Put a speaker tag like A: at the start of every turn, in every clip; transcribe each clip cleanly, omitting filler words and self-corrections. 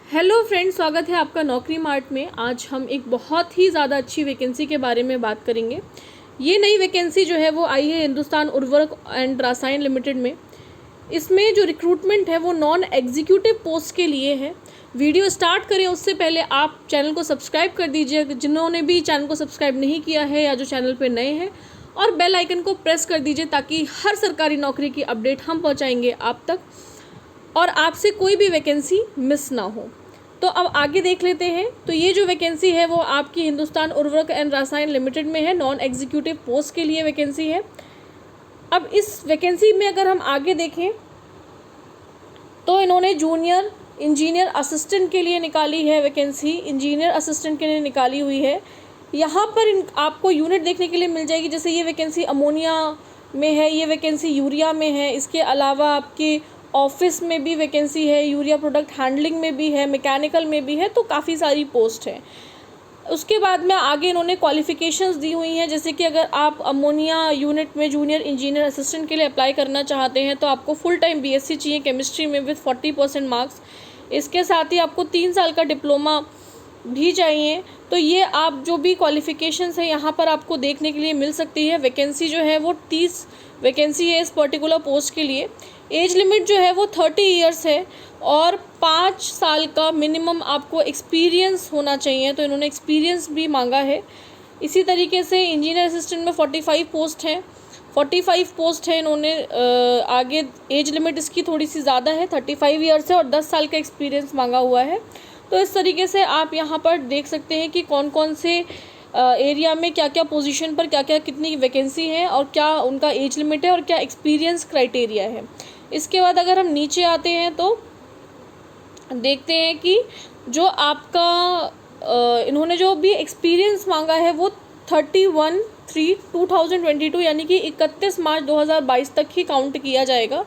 A: Hello friends, स्वागत है आपका नौकरी मार्ट में। आज हम एक बहुत ही ज़्यादा अच्छी वैकेंसी के बारे में बात करेंगे। ये नई वैकेंसी जो है वो आई है हिंदुस्तान उर्वरक एंड रसायन लिमिटेड में। इसमें जो रिक्रूटमेंट है वो नॉन एग्जीक्यूटिव पोस्ट के लिए है। वीडियो स्टार्ट करें उससे पहले आप चैनल को सब्सक्राइब कर दीजिए जिन्होंने भी चैनल को सब्सक्राइब नहीं किया है या जो चैनल पर नए हैं, और बेल आइकन को प्रेस कर दीजिए ताकि हर सरकारी नौकरी की अपडेट हम पहुँचाएँगे आप तक और आपसे कोई भी वैकेंसी मिस ना हो। तो अब आगे देख लेते हैं। तो ये जो वैकेंसी है वो आपकी हिंदुस्तान उर्वरक एंड रसायन लिमिटेड में है, नॉन एग्जीक्यूटिव पोस्ट के लिए वैकेंसी है। अब इस वैकेंसी में अगर हम आगे देखें तो इन्होंने जूनियर इंजीनियर असिस्टेंट के लिए निकाली है वैकेंसी, इंजीनियर असिस्टेंट के लिए निकाली हुई है। यहाँ पर आपको यूनिट देखने के लिए मिल जाएगी, जैसे ये वैकेंसी अमोनिया में है, ये वैकेंसी यूरिया में है। इसके अलावा आपके ऑफिस में भी वैकेंसी है, यूरिया प्रोडक्ट हैंडलिंग में भी है, मैकेनिकल में भी है, तो काफ़ी सारी पोस्ट है। उसके बाद में आगे इन्होंने क्वालिफ़िकेशंस दी हुई हैं, जैसे कि अगर आप अमोनिया यूनिट में जूनियर इंजीनियर असिस्टेंट के लिए अप्लाई करना चाहते हैं तो आपको फुल टाइम बीएससी चाहिए केमिस्ट्री में विथ 40% मार्क्स। इसके साथ ही आपको 3 साल का डिप्लोमा भी चाहिए। तो ये आप जो भी क्वालिफ़िकेशंस है यहाँ पर आपको देखने के लिए मिल सकती है। वैकेंसी जो है वो 30 वैकेंसी है इस पर्टिकुलर पोस्ट के लिए। एज लिमिट जो है वो 30 ईयर्स है और 5 साल का मिनिमम आपको एक्सपीरियंस होना चाहिए, तो इन्होंने एक्सपीरियंस भी मांगा है। इसी तरीके से इंजीनियर असिस्टेंट में 45 पोस्ट हैं, 45 पोस्ट है। इन्होंने आगे एज लिमिट इसकी थोड़ी सी ज़्यादा है, 35 ईयर्स है और 10 साल का एक्सपीरियंस मांगा हुआ है। तो इस तरीके से आप यहाँ पर देख सकते हैं कि कौन कौन से एरिया में क्या क्या पोजीशन पर क्या क्या कितनी वैकेंसी है और क्या उनका एज लिमिट है और क्या एक्सपीरियंस क्राइटेरिया है। इसके बाद अगर हम नीचे आते हैं तो देखते हैं कि जो आपका इन्होंने जो भी एक्सपीरियंस मांगा है वो 31/3/2022 यानी कि 31 मार्च 2022 तक ही काउंट किया जाएगा।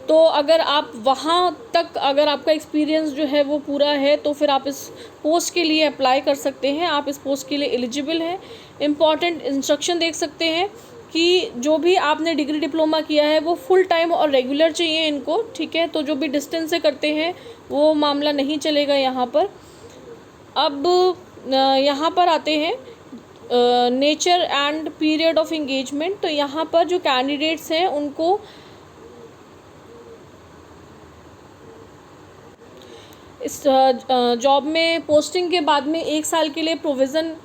A: तो अगर आप वहाँ तक अगर आपका एक्सपीरियंस जो है वो पूरा है तो फिर आप इस पोस्ट के लिए अप्लाई कर सकते हैं, आप इस पोस्ट के लिए एलिजिबल हैं। इम्पॉर्टेंट इंस्ट्रक्शन देख सकते हैं कि जो भी आपने डिग्री डिप्लोमा किया है वो फुल टाइम और रेगुलर चाहिए इनको, ठीक है। तो जो भी डिस्टेंस से करते हैं वो मामला नहीं चलेगा यहाँ पर। अब यहाँ पर आते हैं nature and period of engagement. तो यहाँ पर जो कैंडिडेट्स हैं उनको इस जॉब में पोस्टिंग के बाद में 1 साल के लिए प्रोविज़न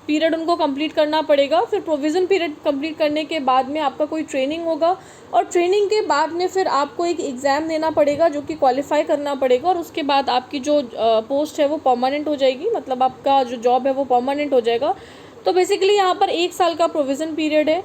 A: पीरियड उनको कंप्लीट करना पड़ेगा। फिर प्रोविज़न पीरियड कंप्लीट करने के बाद में आपका कोई ट्रेनिंग होगा और ट्रेनिंग के बाद में फिर आपको एक एग्ज़ाम देना पड़ेगा जो कि क्वालिफ़ाई करना पड़ेगा, और उसके बाद आपकी जो पोस्ट है वो परमानेंट हो जाएगी, मतलब आपका जो जॉब है वो परमानेंट हो जाएगा। तो बेसिकली यहाँ पर 1 साल का प्रोविज़न पीरियड है।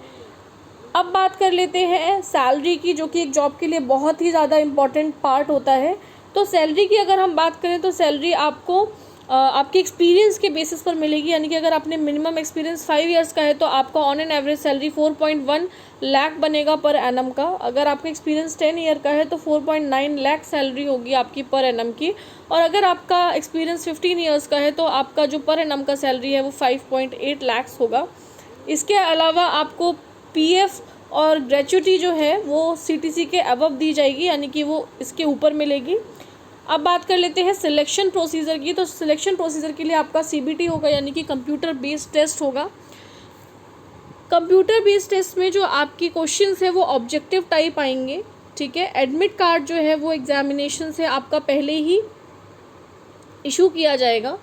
A: अब बात कर लेते हैं सैलरी की, जो कि एक जॉब के लिए बहुत ही ज़्यादा इम्पॉर्टेंट पार्ट होता है। तो सैलरी की अगर हम बात करें तो सैलरी आपको आपके एक्सपीरियंस के बेसिस पर मिलेगी, यानी कि अगर आपने मिनिमम एक्सपीरियंस 5 इयर्स का है तो आपका on an average salary 4.1 lakh बनेगा पर एनम का। अगर आपका एक्सपीरियंस 10 ईयर का है तो 4.9 लाख सैलरी होगी आपकी पर एनम की, और अगर आपका एक्सपीरियंस 15 ईयर्स का है तो आपका जो पर एनम का सैलरी है वो 5.8 लाख होगा। इसके अलावा आपको पीएफ और ग्रेच्युटी जो है वो सीटीसी के अबव दी जाएगी, यानी कि वो इसके ऊपर मिलेगी। अब बात कर लेते हैं सिलेक्शन प्रोसीजर की। तो सिलेक्शन प्रोसीजर के लिए आपका सीबीटी होगा, यानी कि कंप्यूटर बेस्ड टेस्ट होगा। कंप्यूटर बेस्ड टेस्ट में जो आपकी क्वेश्चंस है वो ऑब्जेक्टिव टाइप आएंगे, ठीक है। एडमिट कार्ड जो है वो एग्जामिनेशन से आपका पहले ही इशू किया जाएगा।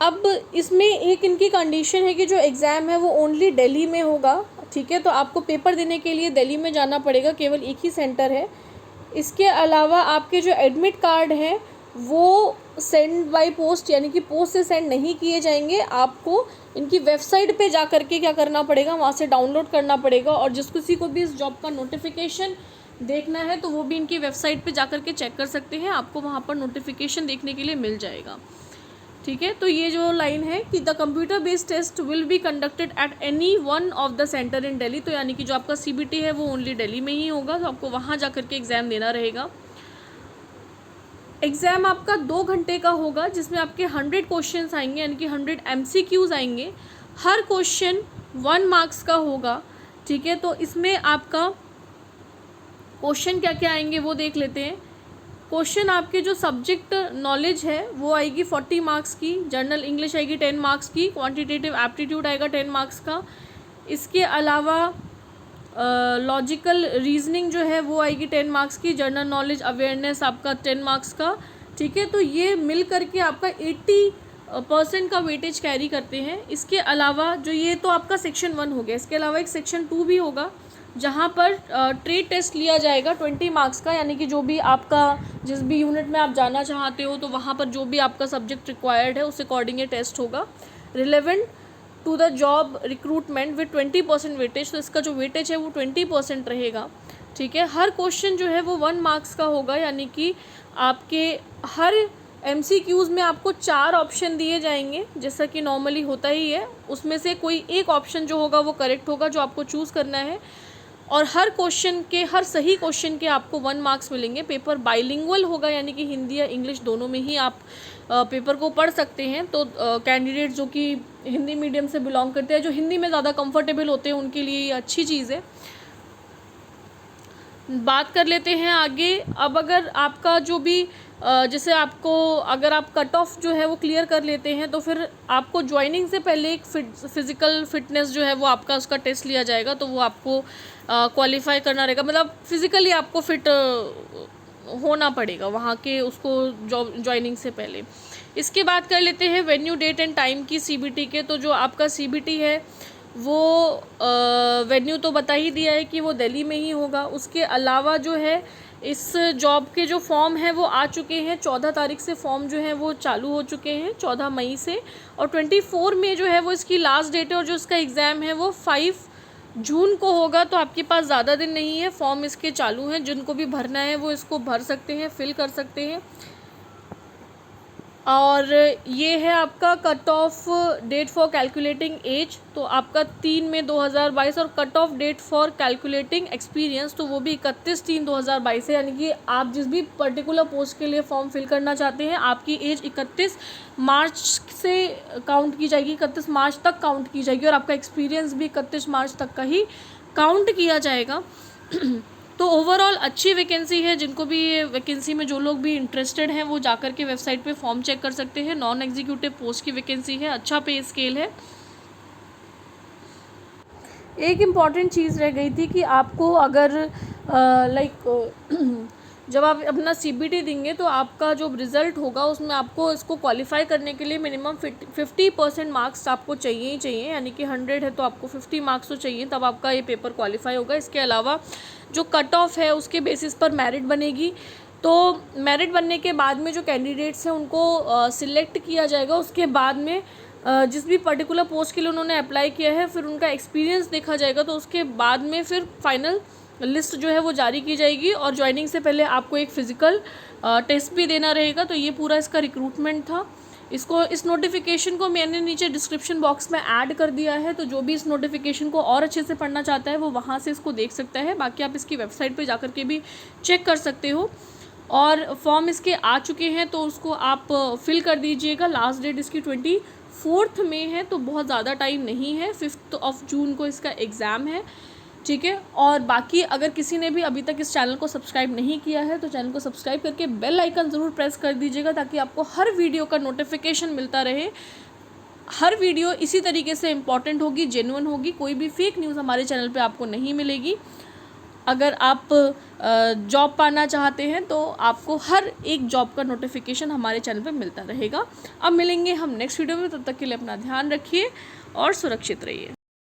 A: अब इसमें एक इनकी कंडीशन है कि जो एग्ज़ाम है वो ओनली दिल्ली में होगा, ठीक है। तो आपको पेपर देने के लिए दिल्ली में जाना पड़ेगा, केवल एक ही सेंटर है। इसके अलावा आपके जो एडमिट कार्ड हैं वो सेंड बाय पोस्ट, यानी कि पोस्ट से सेंड नहीं किए जाएंगे। आपको इनकी वेबसाइट पे जा कर के क्या करना पड़ेगा, वहाँ से डाउनलोड करना पड़ेगा। और जिस किसी को भी इस जॉब का नोटिफिकेशन देखना है तो वो भी इनकी वेबसाइट पे जा कर के चेक कर सकते हैं, आपको वहाँ पर नोटिफिकेशन देखने के लिए मिल जाएगा, ठीक है। तो ये जो लाइन है कि the computer based test will be conducted at any one of the centre in Delhi. तो यानी कि जो आपका सीबीटी है वो ओनली दिल्ली में ही होगा, तो आपको वहाँ जा करके एग्ज़ाम देना रहेगा। एग्ज़ाम आपका 2 घंटे का होगा, जिसमें आपके 100 क्वेश्चंस आएंगे, यानी कि 100 एमसीक्यूज़ आएंगे। हर क्वेश्चन 1 मार्क्स का होगा, ठीक है। तो इसमें आपका क्वेश्चन क्या क्या आएंगे वो देख लेते हैं। क्वेश्चन आपके जो सब्जेक्ट नॉलेज है वो आएगी 40 मार्क्स की, जनरल इंग्लिश आएगी 10 मार्क्स की, क्वांटिटेटिव एप्टीट्यूड आएगा 10 मार्क्स का। इसके अलावा लॉजिकल रीजनिंग जो है वो आएगी 10 मार्क्स की, जनरल नॉलेज अवेयरनेस आपका 10 मार्क्स का, ठीक है। तो ये मिल करके आपका 80% का वेटेज कैरी करते हैं। इसके अलावा जो ये तो आपका सेक्शन 1 हो गया, इसके अलावा एक सेक्शन 2 भी होगा जहाँ पर ट्रेड टेस्ट लिया जाएगा 20 मार्क्स का, यानी कि जो भी आपका जिस भी यूनिट में आप जाना चाहते हो तो वहाँ पर जो भी आपका सब्जेक्ट रिक्वायर्ड है उस अकॉर्डिंग ये टेस्ट होगा। Relevant to the job recruitment with 20% weightage, तो इसका जो वेटेज है वो 20% रहेगा, ठीक है। हर क्वेश्चन जो है वो 1 मार्क्स का होगा, यानी कि आपके हर MCQs में आपको 4 ऑप्शन दिए जाएंगे जैसा कि नॉर्मली होता ही है। उसमें से कोई एक ऑप्शन जो होगा वो करेक्ट होगा जो आपको चूज़ करना है, और हर क्वेश्चन के, हर सही क्वेश्चन के आपको 1 मार्क्स मिलेंगे। पेपर बाइलिंगुअल होगा, यानी कि हिंदी या इंग्लिश दोनों में ही आप पेपर को पढ़ सकते हैं। तो कैंडिडेट जो कि हिंदी मीडियम से बिलोंग करते हैं, जो हिंदी में ज़्यादा कंफर्टेबल होते हैं, उनके लिए ये अच्छी चीज़ है। बात कर लेते हैं आगे। अब अगर आपका जो भी जैसे आपको अगर आप कट ऑफ जो है वो क्लियर कर लेते हैं तो फिर आपको ज्वाइनिंग से पहले एक फिज़िकल फिटनेस जो है वो आपका उसका टेस्ट लिया जाएगा, तो वो आपको क्वालिफाई करना रहेगा, मतलब फिज़िकली आपको फिट होना पड़ेगा वहाँ के उसको ज्वाइनिंग से पहले। इसके बाद कर लेते हैं वेन्यू, डेट एंड टाइम की CBT के। तो जो आपका CBT है वो वेन्यू तो बता ही दिया है कि वो दिल्ली में ही होगा। उसके अलावा जो है इस जॉब के जो फॉर्म है वो आ चुके हैं, 14 तारीख से फॉर्म जो है वो चालू हो चुके हैं, 14 मई से, और 24 में जो है वो इसकी लास्ट डेट है, और जो इसका एग्ज़ाम है वो 5 जून को होगा। तो आपके पास ज़्यादा दिन नहीं है, फॉर्म इसके चालू हैं, जिनको भी भरना है वो इसको भर सकते हैं, फिल कर सकते हैं। और ये है आपका cut off date for calculating age, तो आपका 3 मई 2022, और cut off date for calculating experience तो वो भी 31/3/2022 है, यानी कि आप जिस भी पर्टिकुलर पोस्ट के लिए फॉर्म फिल करना चाहते हैं आपकी एज 31 मार्च से काउंट की जाएगी, 31 मार्च तक काउंट की जाएगी, और आपका एक्सपीरियंस भी 31 मार्च तक का ही काउंट किया जाएगा। तो ओवरऑल अच्छी वैकेंसी है, जिनको भी ये वैकेंसी में जो लोग भी इंटरेस्टेड हैं वो जाकर के वेबसाइट पे फॉर्म चेक कर सकते हैं। नॉन एग्जीक्यूटिव पोस्ट की वैकेंसी है, अच्छा पे स्केल है। एक इम्पॉर्टेंट चीज़ रह गई थी कि आपको अगर जब आप अपना CBT देंगे तो आपका जो रिज़ल्ट होगा उसमें आपको इसको क्वालिफाई करने के लिए मिनिमम 50% मार्क्स आपको चाहिए ही चाहिए, यानी कि 100 है तो आपको 50 मार्क्स तो चाहिए, तब आपका ये पेपर क्वालिफाई होगा। इसके अलावा जो कट ऑफ है उसके बेसिस पर मेरिट बनेगी, तो मेरिट बनने के बाद में जो कैंडिडेट्स हैं उनको सिलेक्ट किया जाएगा। उसके बाद में जिस भी पर्टिकुलर पोस्ट के लिए उन्होंने अप्लाई किया है फिर उनका एक्सपीरियंस देखा जाएगा, तो उसके बाद में फिर फाइनल लिस्ट जो है वो जारी की जाएगी, और ज्वाइनिंग से पहले आपको एक फ़िज़िकल टेस्ट भी देना रहेगा। तो ये पूरा इसका रिक्रूटमेंट था। इस नोटिफिकेशन को मैंने नीचे डिस्क्रिप्शन बॉक्स में ऐड कर दिया है, तो जो भी इस नोटिफिकेशन को और अच्छे से पढ़ना चाहता है वो वहाँ से इसको देख सकता है। बाकी आप इसकी वेबसाइट पे जाकर के भी चेक कर सकते हो। और फॉर्म इसके आ चुके हैं तो उसको आप फिल कर दीजिएगा। लास्ट डेट इसकी 24 मई है, तो बहुत ज़्यादा टाइम नहीं है। 5 जून को इसका एग्ज़ाम है, ठीक है। और बाकी अगर किसी ने भी अभी तक इस चैनल को सब्सक्राइब नहीं किया है तो चैनल को सब्सक्राइब करके बेल आइकन ज़रूर प्रेस कर दीजिएगा, ताकि आपको हर वीडियो का नोटिफिकेशन मिलता रहे। हर वीडियो इसी तरीके से इम्पॉर्टेंट होगी, जेन्युइन होगी, कोई भी फेक न्यूज़ हमारे चैनल पे आपको नहीं मिलेगी। अगर आप जॉब पाना चाहते हैं तो आपको हर एक जॉब का नोटिफिकेशन हमारे चैनल पे मिलता रहेगा। अब मिलेंगे हम नेक्स्ट वीडियो में, तब तक के लिए अपना ध्यान रखिए और सुरक्षित रहिए।